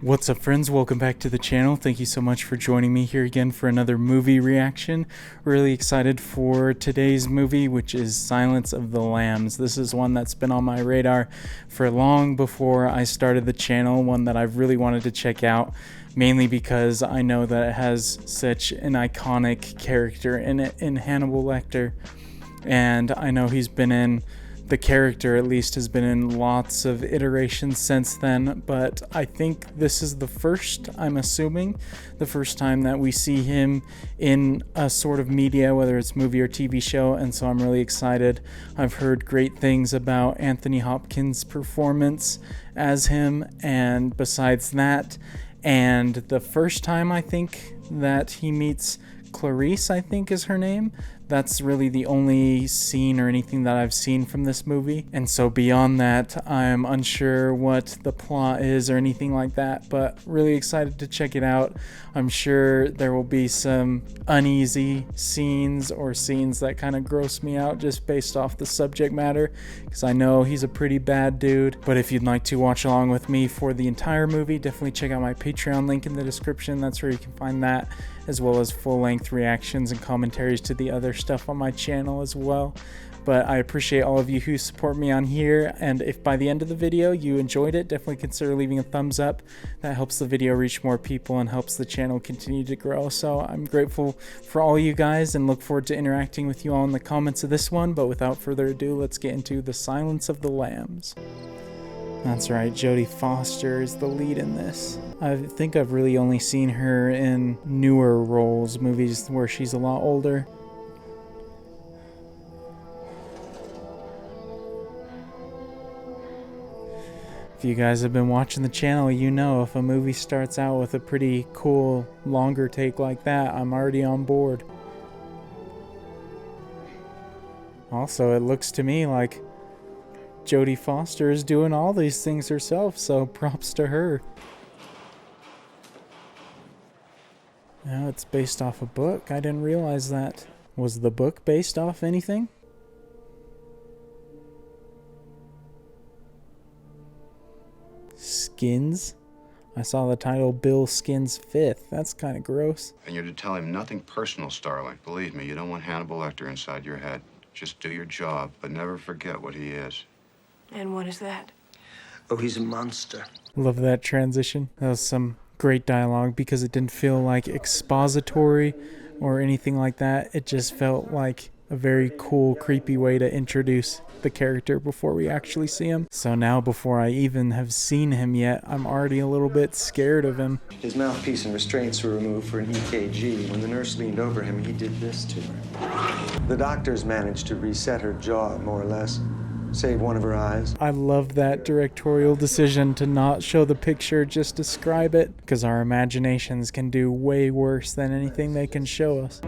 What's up, friends? Welcome back to the channel. Thank you so much for joining me here again for another movie reaction. Really excited for today's movie, which is Silence of the Lambs. This is one that's been on my radar for long before I started the channel, one that I've really wanted to check out, mainly because I know that it has such an iconic character in it in Hannibal Lecter. And I know he's been in, the character at least has been in lots of iterations since then, but I think this is the first, I'm assuming, the first time that we see him in a sort of media, whether it's movie or TV show, and so I'm really excited. I've heard great things about Anthony Hopkins' performance as him, and besides that, and the first time I think that he meets Clarice, I think is her name. That's really the only scene or anything that I've seen from this movie. And so beyond that, I'm unsure what the plot is or anything like that, but really excited to check it out. I'm sure there will be some uneasy scenes or scenes that kind of gross me out just based off the subject matter, because I know he's a pretty bad dude. But if you'd like to watch along with me for the entire movie, definitely check out my Patreon link in the description. That's where you can find that, as well as full-length reactions and commentaries to the other stuff on my channel as well. But I appreciate all of you who support me on here, and if by the end of the video you enjoyed it, definitely consider leaving a thumbs up. That helps the video reach more people and helps the channel continue to grow. So I'm grateful for all you guys and look forward to interacting with you all in the comments of this one. But without further ado, let's get into The Silence of the Lambs. That's right, Jodie Foster is the lead in this. I think I've really only seen her in newer roles, movies where she's a lot older. If you guys have been watching the channel, you know if a movie starts out with a pretty cool, longer take like that, I'm already on board. Also, it looks to me like Jodie Foster is doing all these things herself, so props to her. Now it's based off a book. I didn't realize that. Was the book based off anything? Skins? I saw the title Bill Skins 5th. That's kind of gross. And you're to tell him nothing personal, Starling. Believe me, you don't want Hannibal Lecter inside your head. Just do your job, but never forget what he is. And what is that? Oh, he's a monster. Love that transition. That was some great dialogue because it didn't feel like expository or anything like that. It just felt like a very cool, creepy way to introduce the character before we actually see him. So now, before I even have seen him yet, I'm already a little bit scared of him. His mouthpiece and restraints were removed for an EKG. When the nurse leaned over him, he did this to her. The doctors managed to reset her jaw, more or less. Save one of her eyes. I love that directorial decision to not show the picture, just describe it, because our imaginations can do way worse than anything they can show us.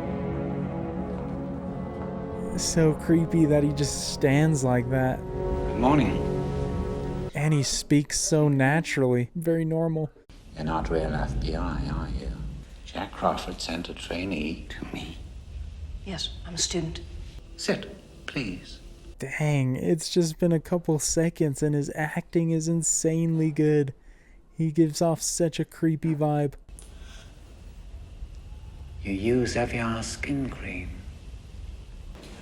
It's so creepy that he just stands like that. Good morning. And he speaks so naturally, very normal. You're not real FBI, are you? Jack Crawford sent a trainee to me. Yes, I'm a student. Sit, please. Dang, it's just been a couple seconds and his acting is insanely good. He gives off such a creepy vibe. You use Evian skin cream.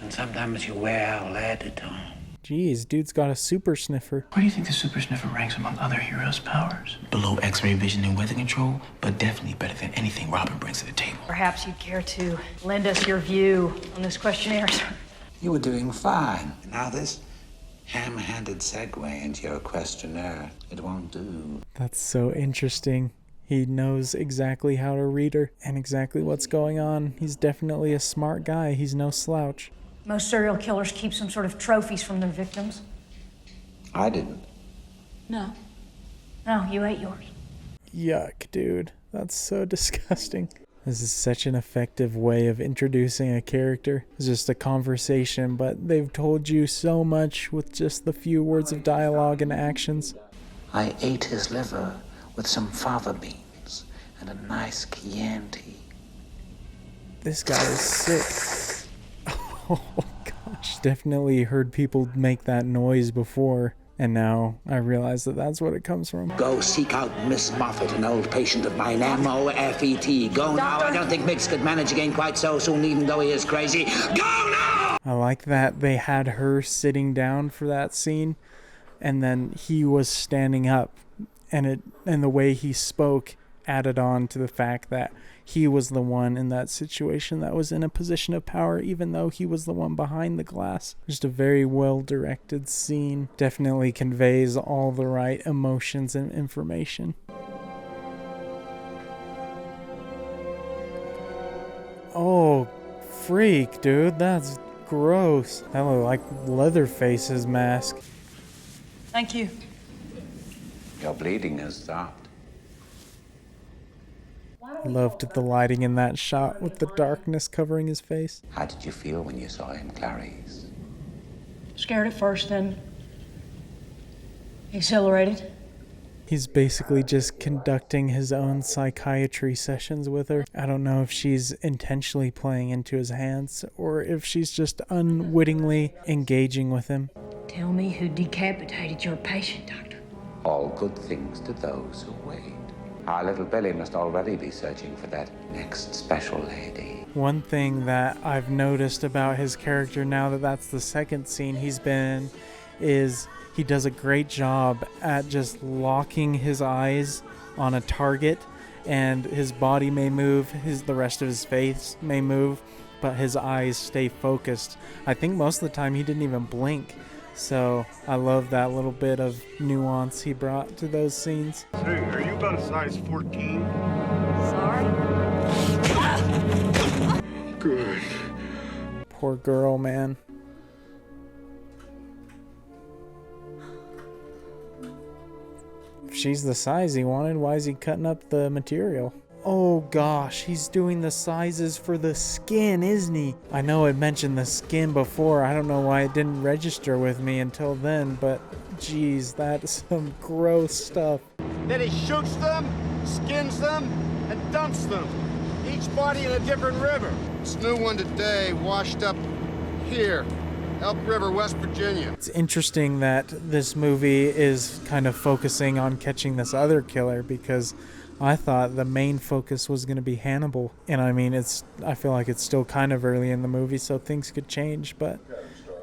And sometimes you wear our lead on. Jeez, dude's got a super sniffer. Where do you think the super sniffer ranks among other heroes' powers? Below X-ray vision and weather control, but definitely better than anything Robin brings to the table. Perhaps you'd care to lend us your view on this questionnaire, sir. You were doing fine. Now this ham-handed segue into your questionnaire, it won't do. That's so interesting. He knows exactly how to read her and exactly what's going on. He's definitely a smart guy. He's no slouch. Most serial killers keep some sort of trophies from their victims. I didn't. No. No, you ate yours. Yuck, dude. That's so disgusting. This is such an effective way of introducing a character. It's just a conversation, but they've told you so much with just the few words of dialogue and actions. I ate his liver with some fava beans and a nice Chianti. This guy is sick. Oh gosh, definitely heard people make that noise before. And now I realize that that's what it comes from. Go seek out Miss Moffat, an old patient of mine, M-O-F-E-T. Go now. I don't think Mix could manage again quite so soon, even though he is crazy. Go now! I like that they had her sitting down for that scene, and then he was standing up, and the way he spoke added on to the fact that he was the one in that situation that was in a position of power, even though he was the one behind the glass. Just a very well directed scene. Definitely conveys all the right emotions and information. Oh, freak, dude. That's gross. That looked like Leatherface's mask. Thank you. Your bleeding has stopped. Loved the lighting in that shot with the darkness covering his face. How did you feel when you saw him, Clarice? Scared at first, then exhilarated. He's basically just conducting his own psychiatry sessions with her. I don't know if she's intentionally playing into his hands or if she's just unwittingly engaging with him. Tell me who decapitated your patient, Doctor. All good things to those who wait. Our little Billy must already be searching for that next special lady. One thing that I've noticed about his character now that that's the second scene he's been in is he does a great job at just locking his eyes on a target, and his body may move, the rest of his face may move, but his eyes stay focused. I think most of the time he didn't even blink. So I love that little bit of nuance he brought to those scenes. Hey, are you about a size 14? Sorry? Good. Poor girl, man. If she's the size he wanted, why is he cutting up the material? Oh gosh, he's doing the sizes for the skin, isn't he? I know it mentioned the skin before. I don't know why it didn't register with me until then, but geez, that's some gross stuff. Then he shoots them, skins them, and dumps them. Each body in a different river. This new one today washed up here, Elk River, West Virginia. It's interesting that this movie is kind of focusing on catching this other killer, because I thought the main focus was going to be Hannibal. And I mean, I feel like it's still kind of early in the movie, so things could change, but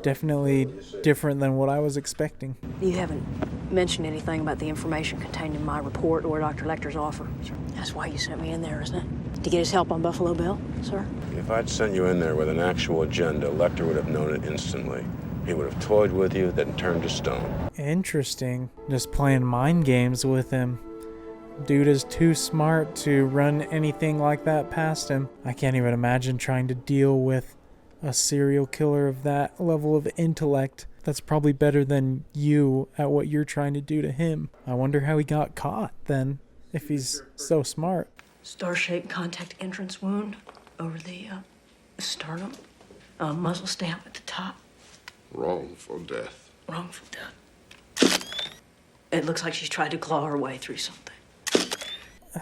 definitely different than what I was expecting. You haven't mentioned anything about the information contained in my report or Dr. Lecter's offer, sir. That's why you sent me in there, isn't it? To get his help on Buffalo Bill, sir? If I'd sent you in there with an actual agenda, Lecter would have known it instantly. He would have toyed with you, then turned to stone. Interesting. Just playing mind games with him. Dude is too smart to run anything like that past him. I can't even imagine trying to deal with a serial killer of that level of intellect. That's probably better than you at what you're trying to do to him. I wonder how he got caught then, if he's so smart. Star-shaped contact entrance wound over the sternum. Muzzle stamp at the top. Wrongful death. Wrongful death. It looks like she's tried to claw her way through something.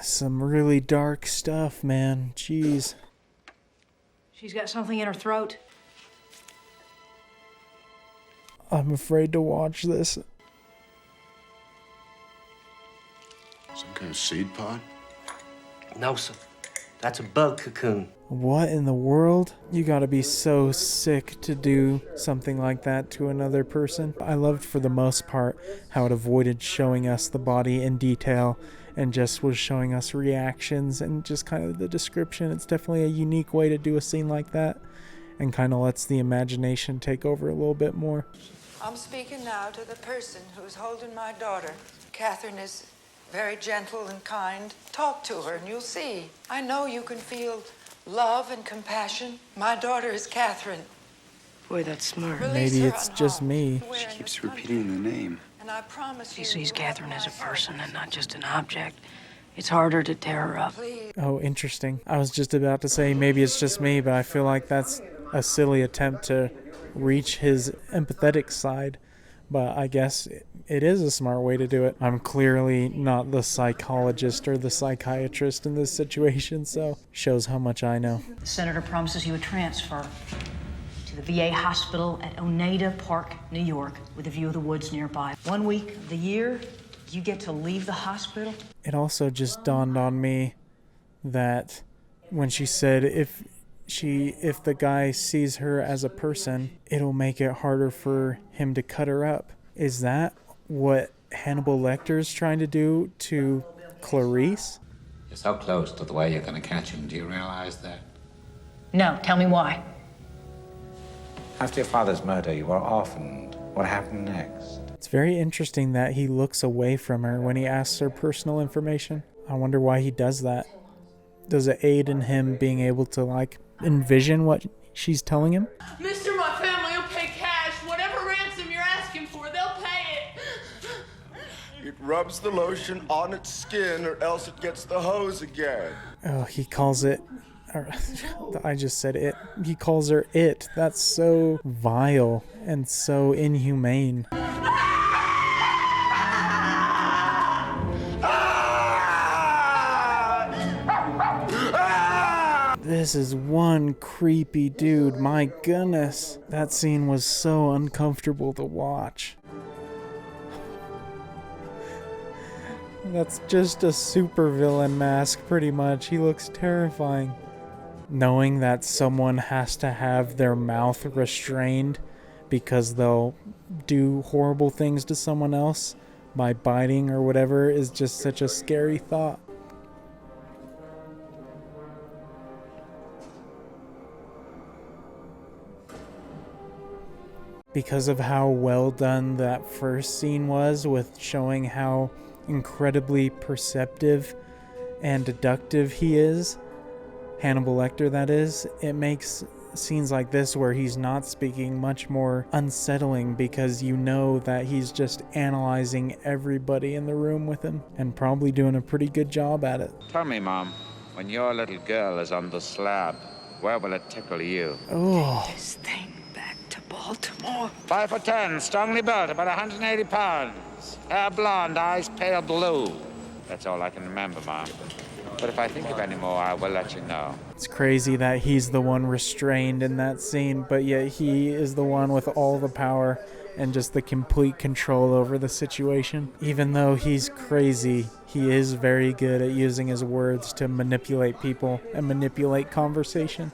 Some really dark stuff, man. Jeez. She's got something in her throat. I'm afraid to watch this. Some kind of seed pod? No, sir. That's a bug cocoon. What in the world? You gotta be so sick to do something like that to another person. I loved, for the most part, how it avoided showing us the body in detail and just was showing us reactions and just kind of the description. It's definitely a unique way to do a scene like that, and kind of lets the imagination take over a little bit more. I'm speaking now to the person who's holding my daughter. Catherine is very gentle and kind. Talk to her and you'll see. I know you can feel love and compassion. My daughter is Catherine. Boy, that's smart. Release Maybe her it's unharmed. just me. Wearing She keeps a country. repeating the name. And I promise She you, sees you'll Catherine have as a my person and son. not just an object. It's harder to tear her up. Please. Oh, interesting. I was just about to say maybe it's just me, but I feel like that's a silly attempt to reach his empathetic side. But I guess it is a smart way to do it. I'm clearly not the psychologist or the psychiatrist in this situation, so shows how much I know. The senator promises you a transfer to the VA hospital at Oneida Park, New York, with a view of the woods nearby. 1 week of the year, you get to leave the hospital. It also just dawned on me that when she said if the guy sees her as a person, it'll make it harder for him to cut her up. Is that what Hannibal Lecter's trying to do to Clarice? You're so close to the way you're going to catch him. Do you realize that? No, tell me why. After your father's murder, you were orphaned. What happened next? It's very interesting that he looks away from her when he asks her personal information. I wonder why he does that. Does it aid in him being able to, like, envision what she's telling him? Mister, my family will pay cash. Whatever ransom you're asking for, they'll pay it. It rubs the lotion on its skin or else it gets the hose again. Oh, he calls it... I just said it. He calls her it. That's so vile and so inhumane. This is one creepy dude. My goodness. That scene was so uncomfortable to watch. That's just a supervillain mask, pretty much. He looks terrifying. Knowing that someone has to have their mouth restrained because they'll do horrible things to someone else by biting or whatever is just such a scary thought. Because of how well done that first scene was with showing how incredibly perceptive and deductive he is, Hannibal Lecter that is, it makes scenes like this where he's not speaking much more unsettling because you know that he's just analyzing everybody in the room with him and probably doing a pretty good job at it. Tell me, Mom, when your little girl is on the slab, where will it tickle you? Oh. This thing back to Baltimore. 5 for 10, strongly built, about 180 pounds. Hair blonde, eyes pale blue. That's all I can remember, Mom. But if I think of any more, I will let you know. It's crazy that he's the one restrained in that scene, but yet he is the one with all the power and just the complete control over the situation. Even though he's crazy, he is very good at using his words to manipulate people and manipulate conversation.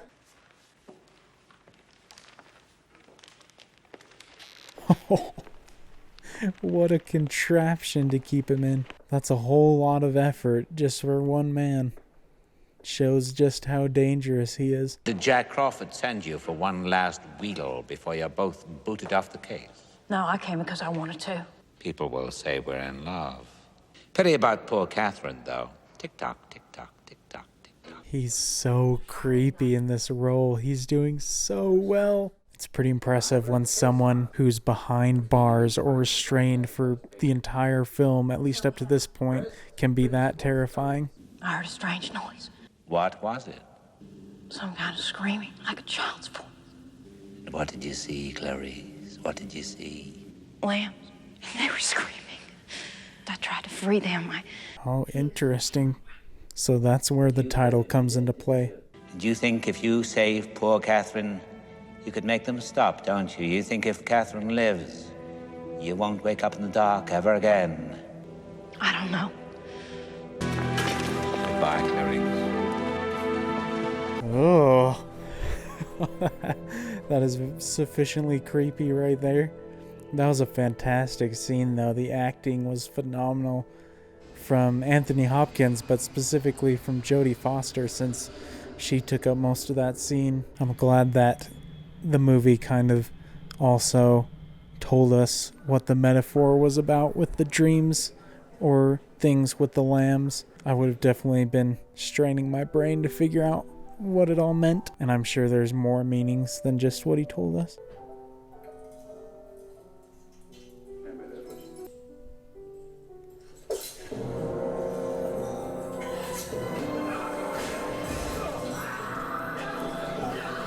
What a contraption to keep him in. That's a whole lot of effort just for one man. Shows just how dangerous he is. Did Jack Crawford send you for one last wheedle before you're both booted off the case? No, I came because I wanted to. People will say we're in love. Pity about poor Catherine, though. Tick-tock, tick-tock, tick-tock, tick-tock. He's so creepy in this role. He's doing so well. It's pretty impressive when someone who's behind bars or restrained for the entire film, at least up to this point, can be that terrifying. I heard a strange noise. What was it? Some kind of screaming, like a child's voice. What did you see, Clarice? What did you see? Lambs. They were screaming. I tried to free them. Oh, interesting. So that's where the title comes into play. Do you think if you save poor Catherine, you could make them stop, don't you? You think if Catherine lives, you won't wake up in the dark ever again? I don't know. Goodbye, Clarice. Oh. That is sufficiently creepy right there. That was a fantastic scene, though. The acting was phenomenal from Anthony Hopkins, but specifically from Jodie Foster, since she took up most of that scene. I'm glad that the movie kind of also told us what the metaphor was about with the dreams or things with the lambs. I would have definitely been straining my brain to figure out what it all meant, and I'm sure there's more meanings than just what he told us.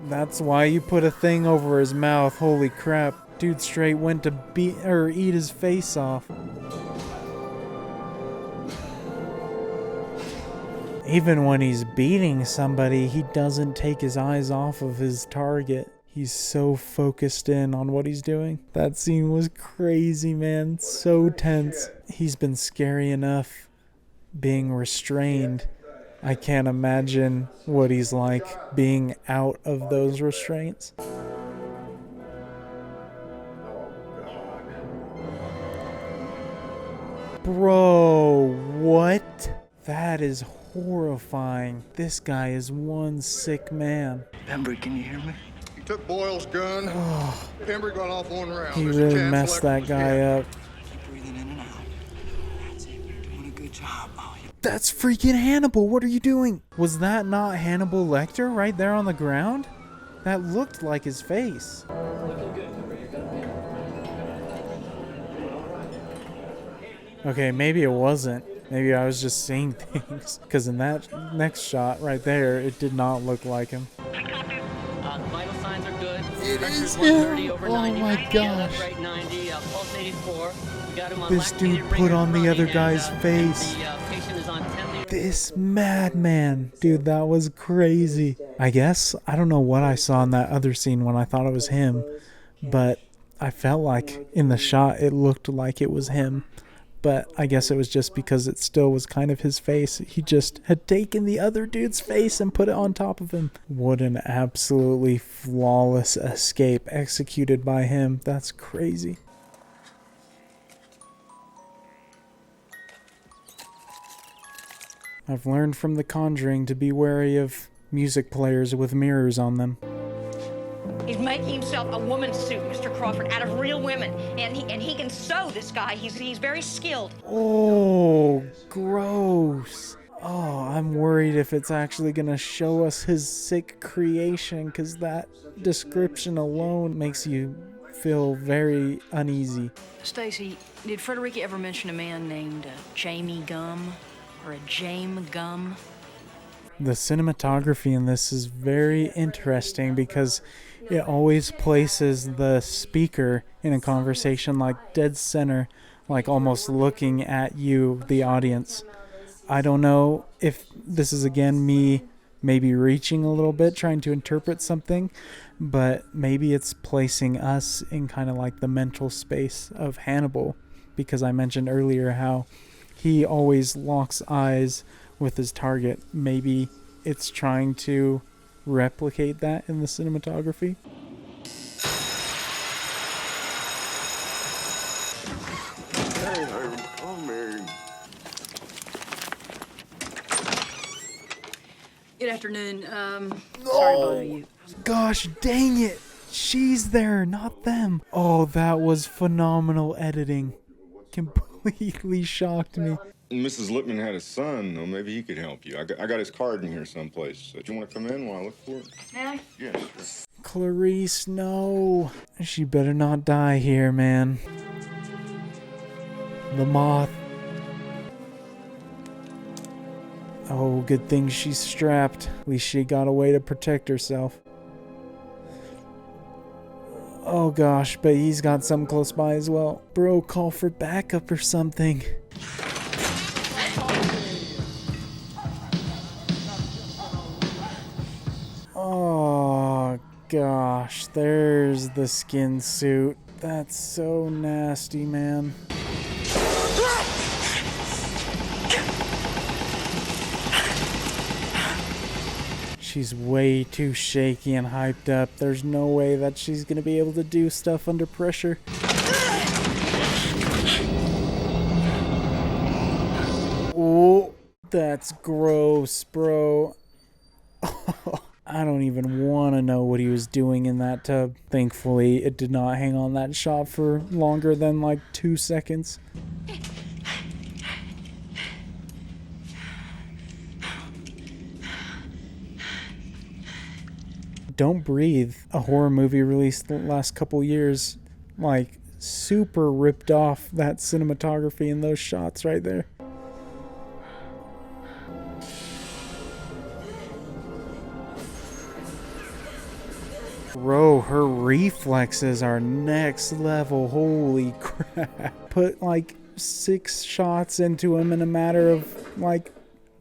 That's why you put a thing over his mouth. Holy crap. Dude straight went to eat his face off. Even when he's beating somebody, he doesn't take his eyes off of his target. He's so focused in on what he's doing. That scene was crazy, man. So tense. He's been scary enough being restrained. I can't imagine what he's like being out of those restraints. Bro, what? That is horrifying. This guy is one sick man. Pembry, can you hear me? He took Boyle's gun. Pembry got off one round. He There's a really chance messed Lecter that was guy dead. up. Keep breathing in and out. That's it. You're doing a good job. Oh, yeah. That's freaking Hannibal. What are you doing? Was that not Hannibal Lecter right there on the ground? That looked like his face. Okay, maybe it wasn't. Maybe I was just seeing things. Because in that next shot right there, it did not look like him. Vital signs are good. It is Pressure's 130 him. over Oh 90. my gosh. Rate 90, pulse 84. We got him on This dude lactated put ringer on the chronic, other and, guy's face. The patient is on 10 liters. This madman. Dude, that was crazy. I guess, I don't know what I saw in that other scene when I thought it was him. But I felt like in the shot it looked like it was him. But I guess it was just because it still was kind of his face. He just had taken the other dude's face and put it on top of him. What an absolutely flawless escape executed by him. That's crazy. I've learned from The Conjuring to be wary of music players with mirrors on them. He's making himself a woman's suit, Mr. Crawford, out of real women. And he can sew, this guy. He's very skilled. Oh, gross. Oh, I'm worried if it's actually going to show us his sick creation, because that description alone makes you feel very uneasy. Stacy, did Frederica ever mention a man named Jamie Gum? Or a Jame Gum? The cinematography in this is very interesting because it always places the speaker in a conversation like dead center, like almost looking at you, the audience. I don't know if this is again me maybe reaching a little bit, trying to interpret something, but maybe it's placing us in kind of like the mental space of Hannibal, because I mentioned earlier how he always locks eyes with his target. Maybe it's trying to replicate that in the cinematography. Hey, I'm coming. Good afternoon. Sorry to bother you. Gosh dang it! She's there, not them. Oh, that was phenomenal editing. Completely shocked me. Mrs. Lippman had a son, though. Maybe he could help you. I got his card in here someplace. Do you want to come in while I look for it? Now, Yes, sure. Clarice, no. She better not die here, man. The moth. Oh, good thing she's strapped. At least she got a way to protect herself. Oh gosh, but he's got some close by as well. Bro, call for backup or something. Oh gosh, there's the skin suit. That's so nasty, man. She's way too shaky and hyped up. There's no way that she's gonna be able to do stuff under pressure. Oh, that's gross, bro. I don't even want to know what he was doing in that tub. Thankfully, it did not hang on that shot for longer than like 2 seconds. Don't Breathe, a horror movie released the last couple years, like super ripped off that cinematography in those shots right there. Bro, her reflexes are next level. Holy crap. Put like 6 shots into him in a matter of like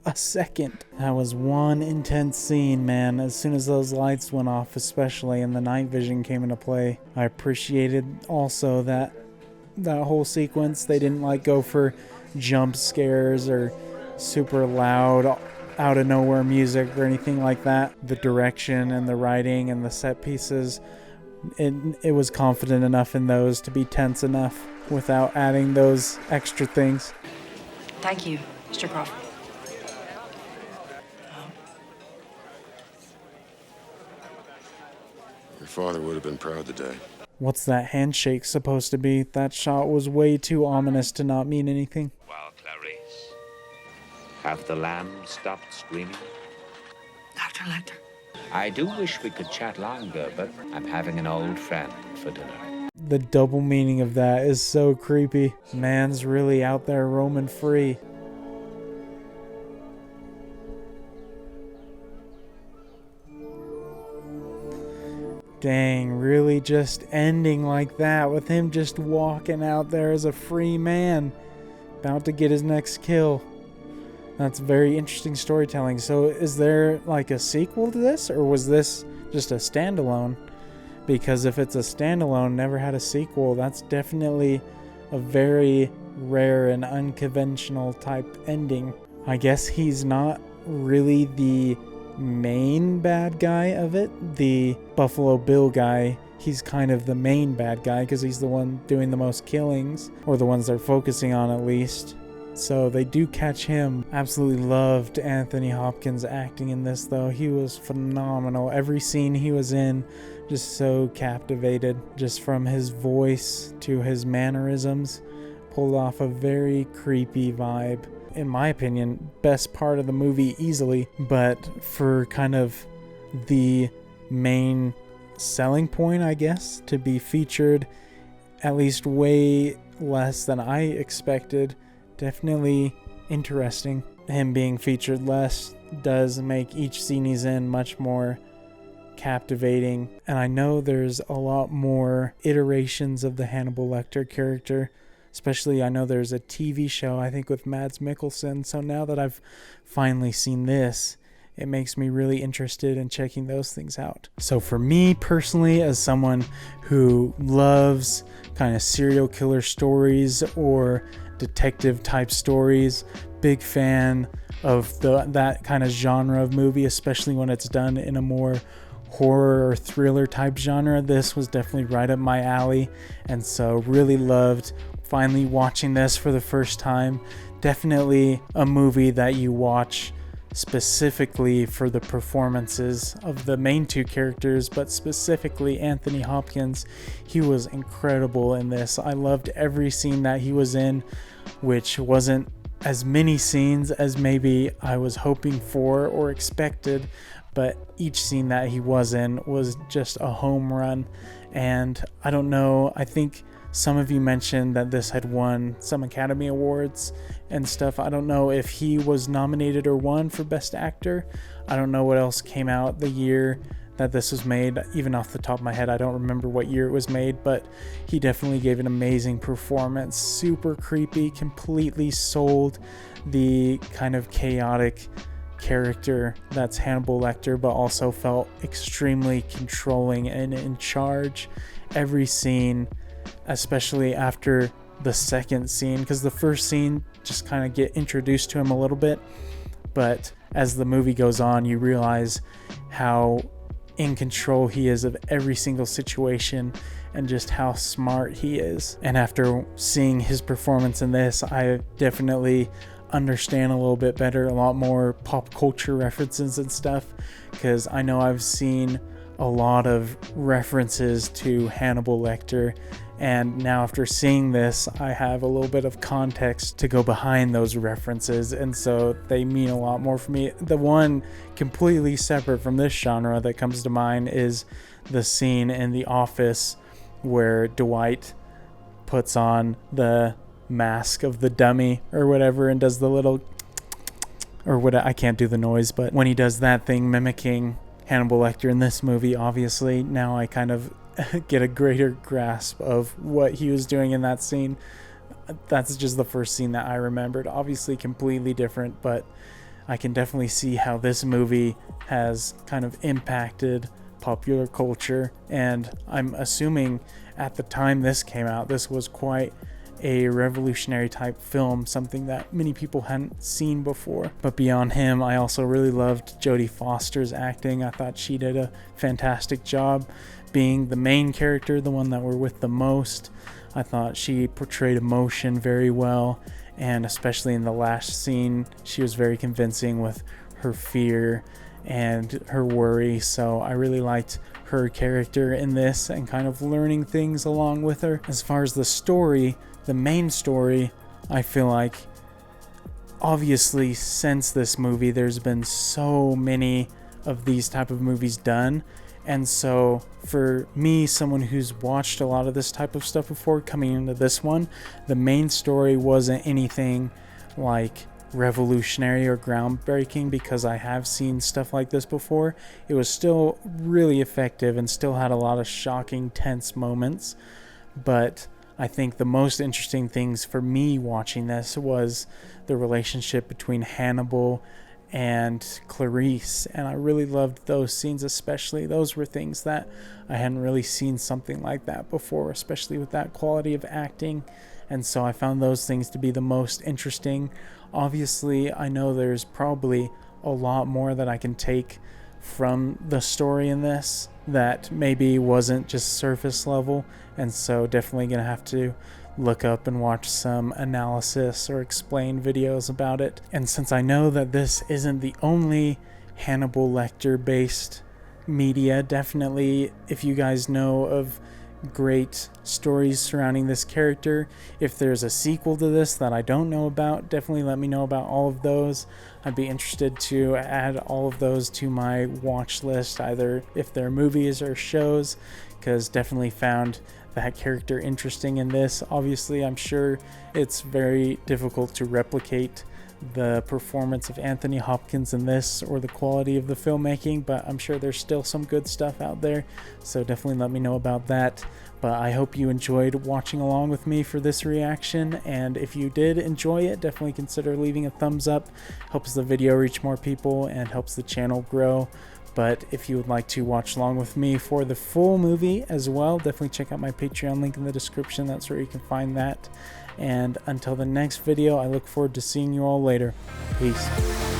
a second. That was one intense scene, man. As soon as those lights went off, especially, and the night vision came into play, I appreciated also that whole sequence. They didn't like go for jump scares or super loud out of nowhere music or anything like that. The direction and the writing and the set pieces, it was confident enough in those to be tense enough without adding those extra things. Thank you, Mr. Crawford. Your father would have been proud today. What's that handshake supposed to be? That shot was way too ominous to not mean anything. Well, Clarice, have the lambs stopped screaming? Dr. Lecter. I do wish we could chat longer, but I'm having an old friend for dinner. The double meaning of that is so creepy. Man's really out there roaming free. Dang, really just ending like that with him just walking out there as a free man, about to get his next kill. That's very interesting storytelling. So is there like a sequel to this, or was this just a standalone? Because if it's a standalone, never had a sequel, that's definitely a very rare and unconventional type ending. I guess he's not really the main bad guy of it. The Buffalo Bill guy, he's kind of the main bad guy because he's the one doing the most killings, or the ones they're focusing on at least. So they do catch him. Absolutely loved Anthony Hopkins acting in this though. He was phenomenal. Every scene he was in, just so captivated. Just from his voice to his mannerisms, pulled off a very creepy vibe. In my opinion, best part of the movie easily, but for kind of the main selling point, I guess, to be featured at least way less than I expected. Definitely interesting. Him being featured less does make each scene he's in much more captivating. And I know there's a lot more iterations of the Hannibal Lecter character. Especially, I know there's a TV show, I think, with Mads Mikkelsen. So now that I've finally seen this, it makes me really interested in checking those things out. So for me personally, as someone who loves kind of serial killer stories or detective type stories, big fan of that kind of genre of movie, especially when it's done in a more horror or thriller type genre. This was definitely right up my alley, and so really loved finally watching this for the first time. Definitely a movie that you watch specifically for the performances of the main two characters, but specifically Anthony Hopkins. He was incredible in this. I loved every scene that he was in, which wasn't as many scenes as maybe I was hoping for or expected, but each scene that he was in was just a home run. And I don't know, I think some of you mentioned that this had won some Academy Awards and stuff. I don't know if he was nominated or won for Best Actor. I don't know what else came out the year that this was made. Even off the top of my head, I don't remember what year it was made, but he definitely gave an amazing performance. Super creepy, completely sold the kind of chaotic character that's Hannibal Lecter, but also felt extremely controlling and in charge. Every scene, especially after the second scene, because the first scene just kind of get introduced to him a little bit, but as the movie goes on, you realize how in control he is of every single situation and just how smart he is. And after seeing his performance in this, I definitely understand a little bit better, a lot more pop culture references and stuff, because I know I've seen a lot of references to Hannibal Lecter, and now after seeing this, I have a little bit of context to go behind those references, and so they mean a lot more for me. The one completely separate from this genre that comes to mind is the scene in the office where Dwight puts on the mask of the dummy or whatever and does the little, or what, I can't do the noise, but when he does that thing mimicking Hannibal Lecter in this movie, obviously now I kind of get a greater grasp of what he was doing in that scene. That's just the first scene that I remembered. Obviously completely different, but I can definitely see how this movie has kind of impacted popular culture, and I'm assuming at the time this came out, this was quite a revolutionary type film, something that many people hadn't seen before. But beyond him, I also really loved Jodie Foster's acting. I thought she did a fantastic job being the main character, the one that we're with the most. I thought she portrayed emotion very well, and especially in the last scene, she was very convincing with her fear and her worry. So I really liked her character in this and kind of learning things along with her. As far as the story, the main story, I feel like obviously since this movie there's been so many of these type of movies done, and so for me, someone who's watched a lot of this type of stuff before, coming into this one, the main story wasn't anything like revolutionary or groundbreaking, because I have seen stuff like this before. It was still really effective and still had a lot of shocking, tense moments, but I think the most interesting things for me watching this was the relationship between Hannibal and Clarice, and I really loved those scenes. Especially those were things that I hadn't really seen something like that before, especially with that quality of acting, and so I found those things to be the most interesting. Obviously, I know there's probably a lot more that I can take from the story in this that maybe wasn't just surface level, and so definitely gonna have to look up and watch some analysis or explain videos about it. And since I know that this isn't the only Hannibal Lecter based media, definitely if you guys know of great stories surrounding this character, if there's a sequel to this that I don't know about, definitely let me know about all of those. I'd be interested to add all of those to my watch list, either if they're movies or shows, because definitely found that character interesting in this. Obviously, I'm sure it's very difficult to replicate the performance of Anthony Hopkins in this or the quality of the filmmaking, but I'm sure there's still some good stuff out there, so definitely let me know about that. But I hope you enjoyed watching along with me for this reaction, and if you did enjoy it, definitely consider leaving a thumbs up. Helps the video reach more people and helps the channel grow. But if you would like to watch along with me for the full movie as well, definitely check out my Patreon link in the description. That's where you can find that. And until the next video, I look forward to seeing you all later. Peace.